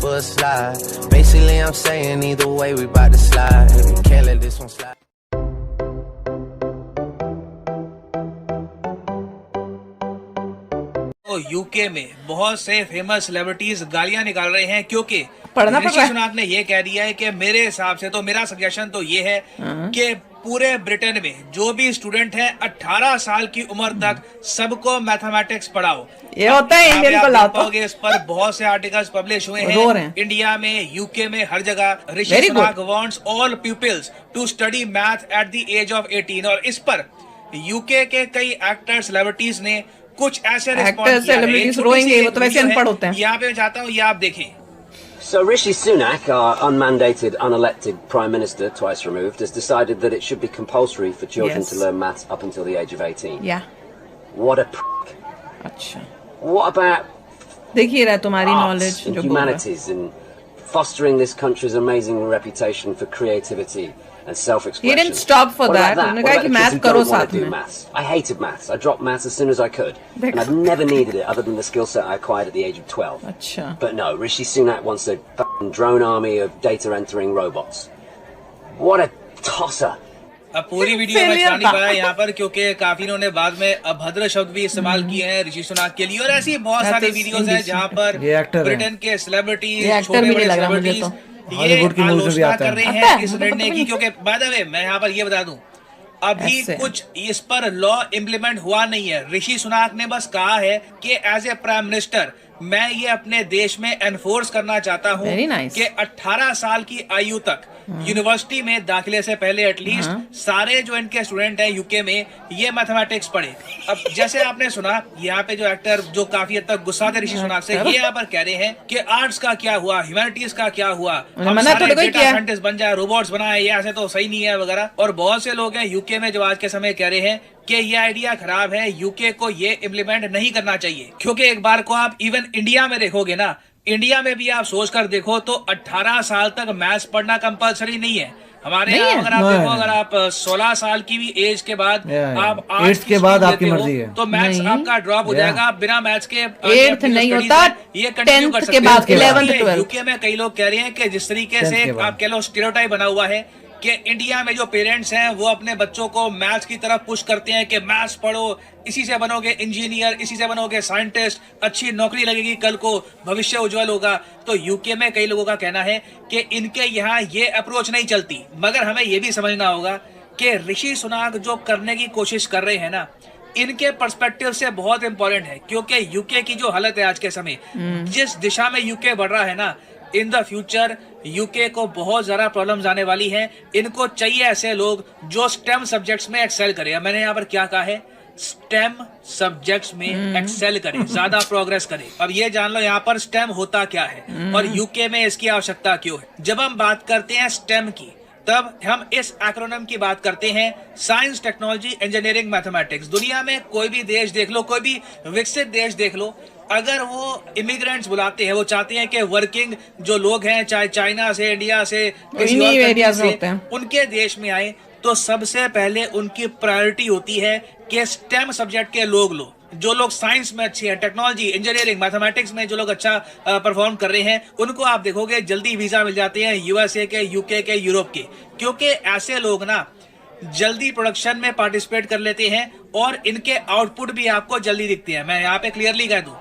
for a slide. Basically, I'm saying either way, we bout to slide. We can't let this one slide. तो UK में बहुत से famous celebrities गालियां निकाल रहे हैं क्योंकि पढ़ना पड़ रहा ऋषि है। सुनाक ने ये कह दिया है कि मेरे हिसाब से तो मेरा सजेशन तो ये है कि पूरे ब्रिटेन में जो भी स्टूडेंट है 18 साल की उम्र तक सबको मैथमेटिक्स पढ़ाओ। ये होता है इंडियन को लाओ। इस पर बहुत से आर्टिकल्स पब्लिश हुए रो रहे हैं हैं। इंडिया में, यूके में, हर जगह। Rishi Very Sunak wants all peoples to study math at the age of 18 और इस पर यूके के कई एक्टर्स सेलिब्रिटीज ने कुछ ऐसे रिस्पॉन्स किया है। एक छोटी सी वो तो वैसे अनपढ़ होते हैं। यहाँ पे मैं चाहता हूँ ये आप देखें। So Rishi Sunak, our unmandated, unelected Prime Minister, twice removed, has decided that it should be compulsory for children to learn maths up until the age of 18. या What a prick. अच्छा, What about देखिए रहा तुम्हारी arts knowledge and जो बोल रहा है। humanities and fostering this country's amazing reputation for creativity and self-expression? He didn't stop for What about that. उन्होंने What कहा about कि the math kids who करो don't want साथ to do में। maths? I hated maths. I dropped maths as soon as I could. देखो। And I've never needed it other than the skill set I acquired at the age of 12. अच्छा, But no, Rishi Sunak wants a fucking drone army of data entering robots. What a tosser. अब पूरी video में Failure चला नहीं था। पाया यहाँ पर क्योंकि काफी इन्होंने बाद में अभद्र शब्द भी इस्तेमाल किए हैं ऋषि सुनाक के लिए और ऐसी बहुत That सारी is वीडियोस हैं जहाँ पर ये actor है। ब्रिटेन के सेलिब्रिटीज, ये actor छोटे भी बड़े नहीं लग रहा मुझे सेलिब्रिटीज तो। ये Hollywood की movies में भी आलोचना आता है। कर रहे आता हैं है, इस मुझे निर्णय पता की भी क्योंकि बाय द वे मैं यहाँ पर ये बता दूं अभी ऐसे। कुछ इस पर लॉ इम्प्लीमेंट हुआ नहीं है। ऋषि सुनाक ने बस कहा है कि एज ए प्राइम मिनिस्टर मैं ये अपने देश में एनफोर्स करना चाहता हूँ Very nice. कि 18 साल की आयु तक यूनिवर्सिटी में दाखिले से पहले एटलीस्ट सारे जो इनके स्टूडेंट हैं यूके में ये मैथमेटिक्स पढ़े। अब जैसे आपने सुना यहाँ पे जो एक्टर जो काफी हद तक गुस्सा थे ऋषि सुनाक से, ये यहाँ पर कह रहे हैं कि आर्ट्स का क्या हुआ, ह्यूमैनिटीज का क्या हुआ, हम मना सारे थोड़ी कोई डेटा किया। साइंटिस्ट बन जाए, रोबोट्स बनाए, ये ऐसे तो सही नहीं है वगैरह। और बहुत से लोग हैं यूके में जो आज के समय कह रहे हैं कि ये आइडिया खराब है, यूके को ये इम्प्लीमेंट नहीं करना चाहिए क्योंकि एक बार को आप इवन इंडिया में देखोगे ना, इंडिया में भी आप सोच कर देखो तो 18 साल तक मैथ्स पढ़ना कंपलसरी नहीं है। हमारे यहाँ अगर आप देखो, अगर आप 16 साल की भी एज के बाद आप 8th के बाद आपकी मर्जी है तो मैथ्स आपका ड्रॉप हो जाएगा। बिना मैथ्स के 8th नहीं होता, ये कंटिन्यू कर 10th सकते के बाद, हैं। 11th 12th। यूके में कई लोग कह रहे हैं कि जिस तरीके से आप कह लो स्टीरियोटाइप बना हुआ है कि इंडिया में जो पेरेंट्स हैं वो अपने बच्चों को मैथ्स की तरफ पुश करते हैं कि मैथ्स पढ़ो, इसी से बनोगे इंजीनियर, इसी से बनोगे साइंटिस्ट, अच्छी नौकरी लगेगी, कल को भविष्य उज्जवल होगा। तो यूके में कई लोगों का कहना है कि इनके यहाँ ये अप्रोच नहीं चलती। मगर हमें ये भी समझना होगा कि ऋषि सुनाक जो करने की कोशिश कर रहे हैं ना, इनके पर्सपेक्टिव से बहुत इंपॉर्टेंट है क्योंकि यूके की जो हालत है आज के समय, जिस दिशा में यूके बढ़ रहा है ना, इन द फ्यूचर यूके को बहुत ज्यादा प्रॉब्लम्स आने वाली हैं। इनको चाहिए ऐसे लोग जो स्टेम सब्जेक्ट्स में एक्सेल करें। मैंने यहाँ पर क्या कहा है, स्टेम सब्जेक्ट्स में एक्सेल करें, ज्यादा प्रोग्रेस करें। अब ये जान लो यहाँ पर स्टेम होता क्या है और यूके में इसकी आवश्यकता क्यों है। जब हम बात करते हैं स्टेम की तब हम इस एक्रोनिम की बात करते हैं, साइंस, टेक्नोलॉजी, इंजीनियरिंग, मैथमेटिक्स। दुनिया में कोई भी देश देख लो, कोई भी विकसित देश देख लो, अगर वो इमिग्रेंट्स बुलाते हैं, वो चाहते हैं कि वर्किंग जो लोग हैं चाहे चाइना से, इंडिया से, किसी और कंट्री से, उनके देश में आए तो सबसे पहले उनकी प्रायोरिटी होती है कि स्टेम सब्जेक्ट के लोग लो। जो लोग साइंस में अच्छे हैं, टेक्नोलॉजी, इंजीनियरिंग, मैथमेटिक्स में जो लोग अच्छा परफॉर्म कर रहे हैं, उनको आप देखोगे जल्दी वीजा मिल जाते हैं यूएसए के, यूके के, यूरोप के, क्योंकि ऐसे लोग ना जल्दी प्रोडक्शन में पार्टिसिपेट कर लेते हैं और इनके आउटपुट भी आपको जल्दी दिखते हैं। मैं यहाँ पे क्लियरली कह दूं,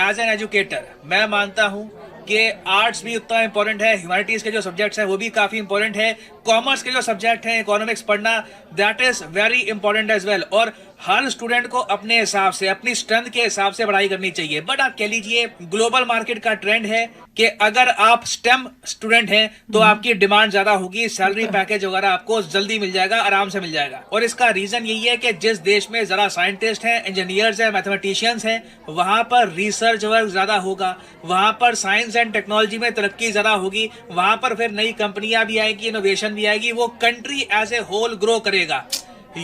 एज एन एजुकेटर मैं मानता हूं कि आर्ट्स भी उतना इंपॉर्टेंट है, ह्यूमैनिटीज के जो सब्जेक्ट्स हैं वो भी काफी इंपॉर्टेंट है, कॉमर्स के जो सब्जेक्ट हैं, इकोनॉमिक्स पढ़ना, that is very important as well. और हर स्टूडेंट को अपने हिसाब से, अपनी स्ट्रेंथ के हिसाब से पढ़ाई करनी चाहिए। बट आप कह लीजिए ग्लोबल मार्केट का ट्रेंड है कि अगर आप स्टेम स्टूडेंट हैं तो आपकी डिमांड ज्यादा होगी, सैलरी पैकेज वगैरह आपको जल्दी मिल जाएगा, आराम से मिल जाएगा। और इसका रीजन यही है कि जिस देश में जरा साइंटिस्ट हैं, इंजीनियर्स हैं, मैथमेटिशियंस हैं, वहां पर रिसर्च वर्क ज्यादा होगा, वहां पर साइंस एंड टेक्नोलॉजी में तरक्की ज्यादा होगी, वहां पर फिर नई कंपनियां भी आएगी, इनोवेशन भी आएगी, वो country as a whole grow करेगा।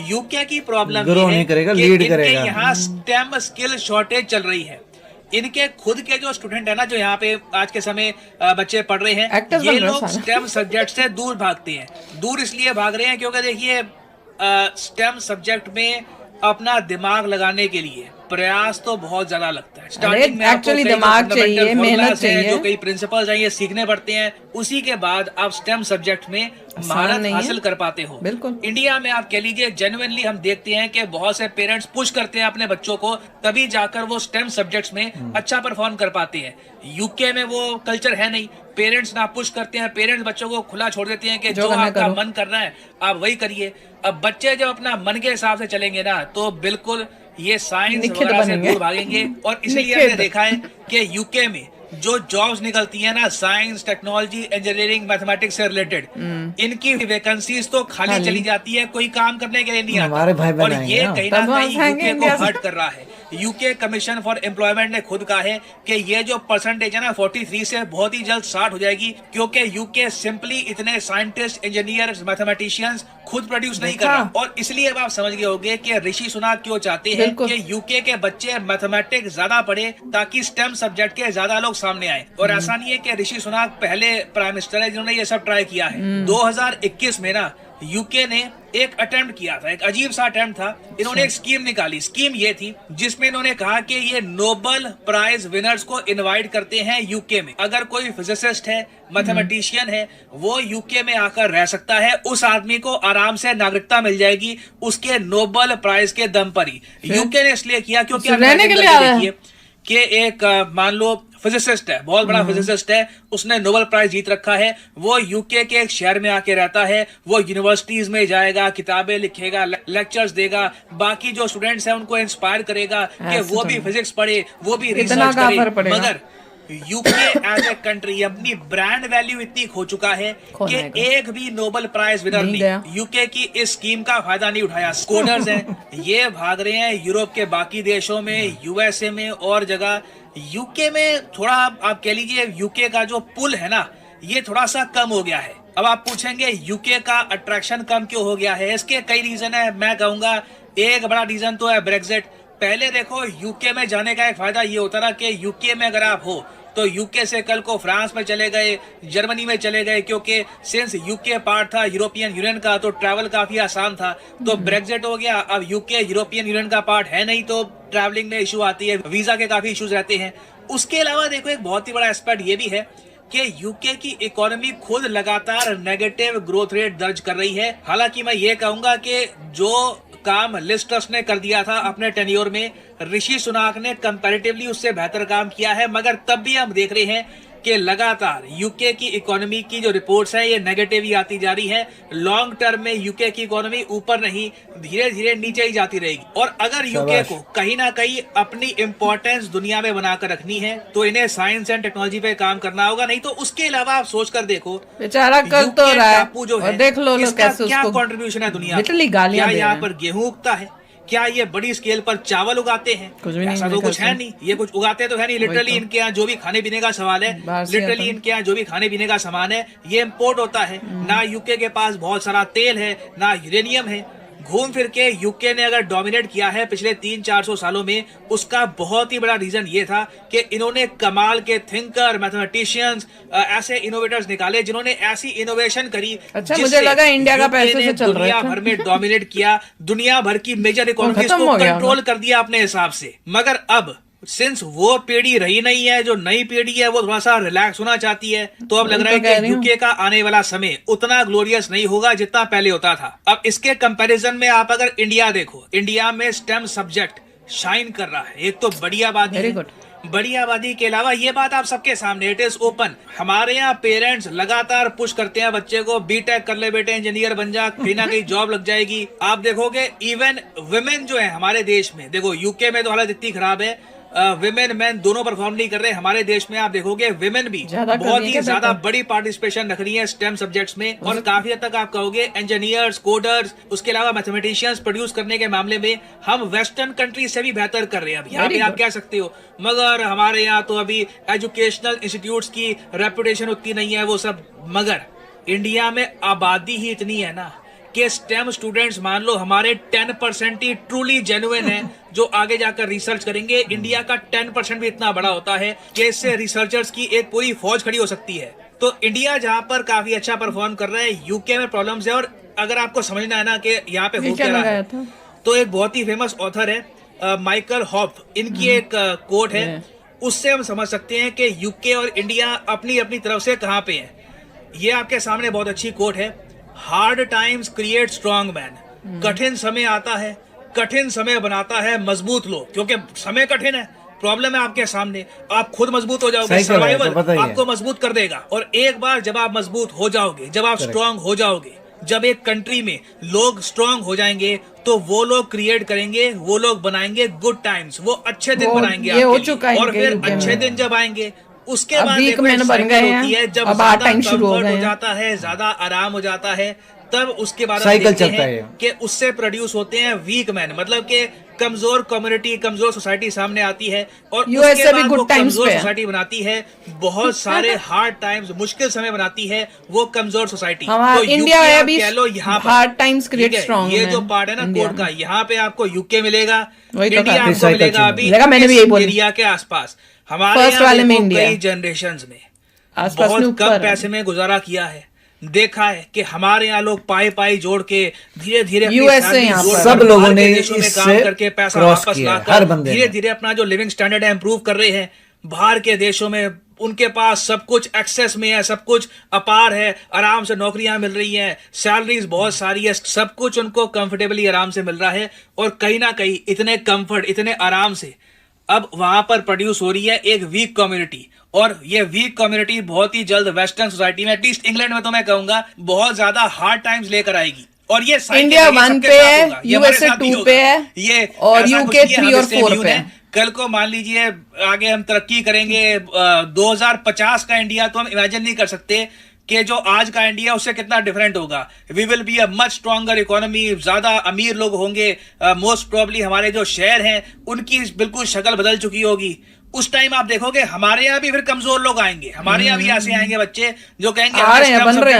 यूके की प्रॉब्लम ग्रो नहीं करेगा, लीड करेगा। यहाँ स्टेम स्किल शॉर्टेज चल रही है। इनके खुद के जो स्टूडेंट है ना, जो यहाँ पे आज के समय बच्चे पढ़ रहे हैं, ये लोग स्टेम सब्जेक्ट से दूर भागते हैं। दूर इसलिए भाग रहे हैं क्योंकि देखिए स्टेम सब्जेक्ट में अपना दिमाग लगाने के लिए, प्रयास तो बहुत ज्यादा लगता है। स्टार्टिंग में एक्चुअली दिमाग चाहिए, मेहनत चाहिए, जो कई प्रिंसिपल्स हैं ये सीखने पड़ते हैं, उसी के बाद आप स्टेम सब्जेक्ट में महारत हासिल कर पाते हो। बिल्कुल। इंडिया में आप कह लीजिए जेन्युइनली हम देखते हैं कि बहुत से पेरेंट्स पुश करते हैं अपने बच्चों को, तभी जाकर वो स्टेम सब्जेक्ट्स में अच्छा परफॉर्म कर पाते हैं। यूके में वो कल्चर है नहीं, पेरेंट्स ना पुश करते हैं, पेरेंट्स बच्चों को खुला छोड़ देते हैं कि जो आपका मन कर रहा है आप वही करिए। अब बच्चे जब अपना मन के हिसाब से चलेंगे ना तो बिल्कुल ये साइंस वगैरह से दूर भागेंगे। और इसलिए हमने देखा है कि यूके में जो जॉब्स निकलती है ना साइंस, टेक्नोलॉजी, इंजीनियरिंग, मैथमेटिक्स से रिलेटेड, इनकी वैकेंसीज तो खाली चली जाती है, कोई काम करने के लिए नहीं आता। और ये कहीं ना कहीं यूके को हर्ट कर रहा है। यूके कमीशन फॉर एम्प्लॉयमेंट ने खुद कहा है कि ये जो परसेंटेज है ना 43 से बहुत ही जल्द 60 हो जाएगी, क्योंकि यूके सिंपली इतने साइंटिस्ट, इंजीनियर्स, मैथमेटिशियंस खुद प्रोड्यूस नहीं कर रहा। और इसलिए अब आप समझ गए होंगे कि ऋषि सुनाक क्यों चाहते हैं कि यूके के बच्चे मैथमेटिक्स ज्यादा पढ़े ताकि स्टेम सब्जेक्ट के ज्यादा लोग सामने आए। और ऐसा नहीं है कि ऋषि सुनाक पहले प्राइम मिनिस्टर है जिन्होंने ये सब ट्राई किया है। 2021 में ना यूके ने एक अटेम्प्ट किया था, एक अजीब सा अटेम्प्ट था। इन्होंने एक स्कीम निकाली, स्कीम ये थी जिसमें इन्होंने कहा कि ये नोबेल प्राइज विनर्स को इनवाइट करते हैं यूके में। अगर कोई फिजिसिस्ट है, मैथमेटिशियन है, वो यूके में आकर रह सकता है, उस आदमी को आराम से नागरिकता मिल जाएगी उसके नोबेल प्राइज के दम पर ही। यूके ने इसलिए किया क्योंकि रहने के लिए देखिए कि एक मान लो फिजिसिस्ट है, बहुत बड़ा फिजिसिस्ट है, उसने नोबेल प्राइज जीत रखा है, वो यूके के एक शहर में आके रहता है, वो यूनिवर्सिटीज में जाएगा, किताबें लिखेगा, लेक्चर्स देगा, बाकी जो स्टूडेंट्स हैं उनको इंस्पायर करेगा कि वो भी फिजिक्स पढ़े, वो भी रिसर्च करे। मगर यूके एज ए कंट्री अपनी ब्रांड वैल्यू इतनी खो चुका है कि एक भी नोबेल प्राइज विनर ने यूके की इस स्कीम का फायदा नहीं उठाया। स्कॉलर्स हैं ये भाग रहे हैं यूरोप के बाकी देशों में, यूएसए में और जगह। यूके में थोड़ा आप कह लीजिए यूके का जो पुल है ना ये थोड़ा सा कम हो गया है। अब आप पूछेंगे यूके का अट्रैक्शन कम क्यों हो गया है? इसके कई रीजन है। मैं कहूंगा एक बड़ा रीजन तो है ब्रेक्जिट। पहले देखो यूके में जाने का एक फायदा ये होता था कि यूके में अगर आप हो तो यूके से कल को फ्रांस में चले गए, जर्मनी में चले गए, क्योंकि सिंस यूके पार्ट था यूरोपियन यूनियन का तो ट्रैवल काफी आसान था। तो ब्रेक्जिट हो गया, अब यूके यूरोपियन यूनियन का पार्ट है नहीं तो ट्रैवलिंग में इशू आती है, वीजा के काफी इश्यूज रहते हैं। उसके अलावा देखो एक बहुत ही बड़ा एस्पेक्ट ये भी है कि यूके की इकोनॉमी खुद लगातार नेगेटिव ग्रोथ रेट दर्ज कर रही है। हालांकि मैं ये कहूंगा कि जो काम लिज ट्रस ने कर दिया था अपने टेन्योर में, ऋषि सुनाक ने कंपैरेटिवली उससे बेहतर काम किया है। मगर तब भी हम देख रहे हैं कि लगातार यूके की इकोनॉमी की जो रिपोर्ट्स है ये नेगेटिव ही आती जा रही है। लॉन्ग टर्म में यूके की इकोनॉमी ऊपर नहीं, धीरे धीरे नीचे ही जाती रहेगी। और अगर यूके को कहीं ना कहीं अपनी इंपॉर्टेंस दुनिया में बनाकर रखनी है तो इन्हें साइंस एंड टेक्नोलॉजी पे काम करना होगा। नहीं तो उसके अलावा आप सोच कर देखो बेचारा कर तो रहा है, जो है देख लो इसका क्या कॉन्ट्रीब्यूशन है दुनिया में। क्या यहाँ पर गेहूं उगता है? क्या ये बड़ी स्केल पर चावल उगाते हैं? ऐसा तो कुछ है नहीं, ये कुछ उगाते तो है नहीं। लिटरली इनके यहाँ जो भी खाने पीने का सवाल है, लिटरली इनके यहाँ जो भी खाने पीने का सामान है ये इम्पोर्ट होता है। ना यूके के पास बहुत सारा तेल है, ना यूरेनियम है। घूम फिर के यूके ने अगर डोमिनेट किया है पिछले 300-400 सालों में, उसका बहुत ही बड़ा रीजन ये था कि इन्होंने कमाल के थिंकर, मैथमेटिशियंस, ऐसे इनोवेटर्स निकाले जिन्होंने ऐसी इनोवेशन करी। अच्छा, मुझे लगा इंडिया का पैसे से चल रहा है। दुनिया भर में डोमिनेट किया, दुनिया भर की मेजर इकोनॉमीज को कंट्रोल कर दिया अपने हिसाब से। मगर अब सिंस वो पीढ़ी रही नहीं है, जो नई पीढ़ी है वो थोड़ा सा रिलैक्स होना चाहती है, तो अब लग रहा है कि यूके का आने वाला समय उतना ग्लोरियस नहीं होगा जितना पहले होता था। अब इसके कंपैरिजन में आप अगर इंडिया देखो, इंडिया में स्टेम सब्जेक्ट शाइन कर रहा है। एक तो बड़ी आबादी है, बड़ी आबादी के अलावा ये बात आप सबके सामने, इट इज ओपन। हमारे यहाँ पेरेंट्स लगातार पुश करते हैं बच्चे को, बीटेक कर ले बेटे, इंजीनियर बन जा, कहीं ना कहीं जॉब लग जाएगी। आप देखोगे इवन वुमेन जो है हमारे देश में, देखो यूके में तो हालत इतनी खराब है, विमेन मैन दोनों परफॉर्म नहीं कर रहे। हमारे देश में आप देखोगे विमेन भी बहुत ही ज्यादा बड़ी पार्टिसिपेशन रख रही है स्टेम सब्जेक्ट्स में। और काफी हद तक आप कहोगे इंजीनियर्स, कोडर्स, उसके अलावा मैथमेटिशियंस प्रोड्यूस करने के मामले में हम वेस्टर्न कंट्री से भी बेहतर कर रहे हैं। अब यहाँ पे आप कह सकते हो मगर हमारे यहाँ तो अभी एजुकेशनल इंस्टीट्यूट्स की रेपुटेशन उतनी नहीं है, वो सब। मगर इंडिया में आबादी ही इतनी है ना कि स्टेम स्टूडेंट्स मान लो हमारे 10% ही ट्रूली जेन्युइन है जो आगे जाकर रिसर्च करेंगे। इंडिया का 10% भी इतना बड़ा होता है कि इससे रिसर्चर्स की एक पूरी फौज खड़ी हो सकती है। तो इंडिया जहाँ पर काफी अच्छा परफॉर्म कर रहा है, यूके में प्रॉब्लम्स है। और अगर आपको समझना है ना कि यहाँ पे हो क्या रहा है, तो एक बहुत ही फेमस ऑथर है माइकल हॉफ, इनकी एक कोट है, उससे हम समझ सकते हैं कि यूके और इंडिया अपनी अपनी तरफ से कहाँ पे हैं। ये आपके सामने बहुत अच्छी कोट है, hard times create strong man. कठिन समय आता है, कठिन समय बनाता है मजबूत लोग, क्योंकि समय कठिन है, प्रॉब्लम है आपके सामने, आप खुद मजबूत हो जाओगे, सर्वाइवल आपको मजबूत कर देगा। और एक बार जब आप मजबूत हो जाओगे, जब आप स्ट्रांग हो जाओगे, जब एक कंट्री में लोग स्ट्रांग हो जाएंगे, तो वो लोग क्रिएट करेंगे, वो लोग बनाएंगे गुड टाइम्स, वो अच्छे दिन बनाएंगे आपके। और फिर अच्छे दिन जब आएंगे, उसके बाद एक साइकिल होती है, जब ज्यादा कंफर्ट हो जाता है, ज्यादा आराम हो जाता है, तब उसके बाद साइकिल चलता है कि उससे प्रोड्यूस होते हैं वीक मैन, मतलब कि कमजोर कम्युनिटी, कमजोर सोसाइटी सामने आती है। और उसके बाद वो कमजोर सोसाइटी बनाती है, बहुत सारे हार्ड टाइम्स, मुश्किल समय बनाती है वो कमजोर सोसाइटी। तो इंडिया कह लो यहाँ हार्ड टाइम्स क्रिएट स्ट्रॉन्ग। ये जो पार्ट है ना कोड का, यहाँ पे आपको यूके मिलेगा, इंडिया आपको मिलेगा अभी एरिया के आसपास। हमारे कई जनरेशन में बहुत कम पैसे में गुजारा किया है, देखा है कि हमारे यहाँ लोग पाई जोड़ के धीरे धीरे सब लोगों ने काम करके पैसा वापस लाकर धीरे धीरे अपना जो लिविंग स्टैंडर्ड है इम्प्रूव कर रहे हैं। बाहर के देशों में उनके पास सब कुछ एक्सेस में है, सब कुछ अपार है, आराम से नौकरियां मिल रही हैं, सैलरीज बहुत सारी है, सब कुछ उनको कंफर्टेबली आराम से मिल रहा है। और कहीं ना कहीं इतने कंफर्ट, इतने आराम से अब वहां पर प्रोड्यूस हो रही है एक वीक कम्युनिटी। और ये वीक कम्युनिटी बहुत ही जल्द वेस्टर्न सोसाइटी में, एटलीस्ट इंग्लैंड में तो मैं कहूंगा, बहुत ज्यादा हार्ड टाइम्स लेकर आएगी। और ये इंडिया 1 पे है, यूएसए 2 पे है, ये और यूके 3 और 4 पे है। कल को मान लीजिए आगे हम तरक्की करेंगे, 2050 का इंडिया तो हम इमेजिन नहीं कर सकते कि जो आज का इंडिया उससे कितना डिफरेंट होगा। We will be a much stronger economy, ज्यादा अमीर लोग होंगे, मोस्ट प्रोबेबली हमारे जो शहर हैं उनकी बिल्कुल शक्ल बदल चुकी होगी। उस टाइम आप देखोगे हमारे यहाँ भी फिर कमजोर लोग आएंगे, हमारे यहाँ भी ऐसे आएंगे बच्चे जो कहेंगे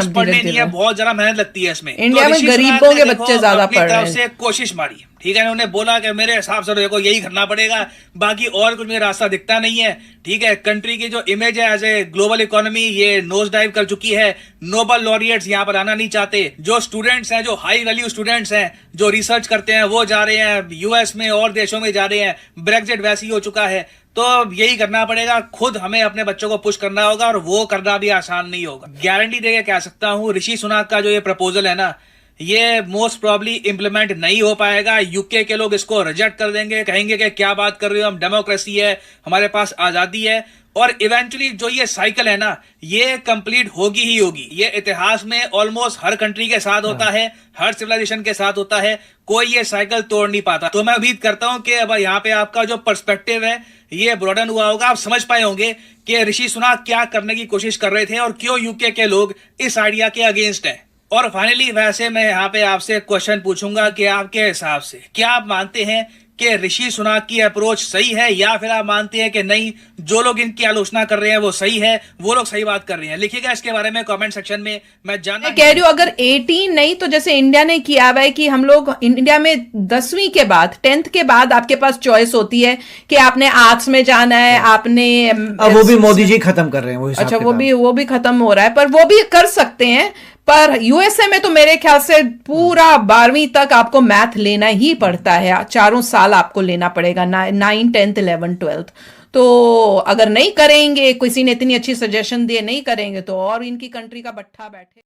पढ़ने नहीं है, बहुत ज्यादा मेहनत लगती है इसमें। इंडिया में गरीबों के बच्चे ज्यादा पढ़ रहे हैं, से कोशिश मारी, ठीक है। उन्होंने बोला कि मेरे हिसाब से देखो यही करना पड़ेगा, बाकी और कुछ मुझे रास्ता दिखता नहीं है, ठीक है। कंट्री की जो इमेज है एज ए ग्लोबल इकोनॉमी, ये नोज डाइव कर चुकी है। नोबल लॉरिएट्स यहाँ पर आना नहीं चाहते, जो स्टूडेंट्स हैं, जो हाई वैल्यू स्टूडेंट्स हैं, जो रिसर्च करते हैं, वो जा रहे हैं यूएस में और देशों में जा रहे हैं। ब्रेक्जिट वैसे ही हो चुका है, तो यही करना पड़ेगा, खुद हमें अपने बच्चों को पुश करना होगा, और वो करना भी आसान नहीं होगा। गारंटी देके कह सकता हूँ, ऋषि सुनाक का जो ये प्रपोजल है ना, ये मोस्ट प्रोबेबली इंप्लीमेंट नहीं हो पाएगा। यूके के लोग इसको रिजेक्ट कर देंगे, कहेंगे कि क्या बात कर रहे हो, हम डेमोक्रेसी है, हमारे पास आजादी है। और इवेंचुअली जो ये साइकिल है ना, ये कंप्लीट होगी ही होगी। ये इतिहास में ऑलमोस्ट हर कंट्री के साथ होता है, हर सिविलाइजेशन के साथ होता है, कोई ये साइकिल तोड़ नहीं पाता। तो मैं उम्मीद करता हूं कि अब यहाँ पे आपका जो पर्सपेक्टिव है ये ब्रॉडन हुआ होगा, आप समझ पाए होंगे कि ऋषि सुनाक क्या करने की कोशिश कर रहे थे और क्यों यूके के लोग इस आइडिया के अगेंस्ट हैं। और फाइनली वैसे मैं यहाँ पे आपसे क्वेश्चन पूछूंगा कि आपके हिसाब से क्या आप मानते हैं कि ऋषि सुनाक की अप्रोच सही है, या फिर आप मानते हैं कि नहीं, जो लोग इनकी आलोचना कर रहे हैं वो सही है, वो लोग सही बात कर रहे हैं? लिखिएगा इसके बारे में कमेंट सेक्शन में। मैं कह रही हूँ अगर 18 नहीं तो जैसे इंडिया ने किया हुआ है कि हम लोग इंडिया में 10वीं के बाद 10th के बाद आपके पास चॉइस होती है कि आपने आर्ट्स में जाना है, आपने वो भी मोदी जी खत्म कर रहे हैं वो। अच्छा, वो भी खत्म हो रहा है, पर वो भी कर सकते हैं। पर यूएसए में तो मेरे ख्याल से पूरा 12वीं तक आपको मैथ लेना ही पड़ता है, 4 साल आपको लेना पड़ेगा, 9, 10, 11, 12। तो अगर नहीं करेंगे, किसी ने इतनी अच्छी सजेशन दिए, नहीं करेंगे तो और इनकी कंट्री का बट्ठा बैठे।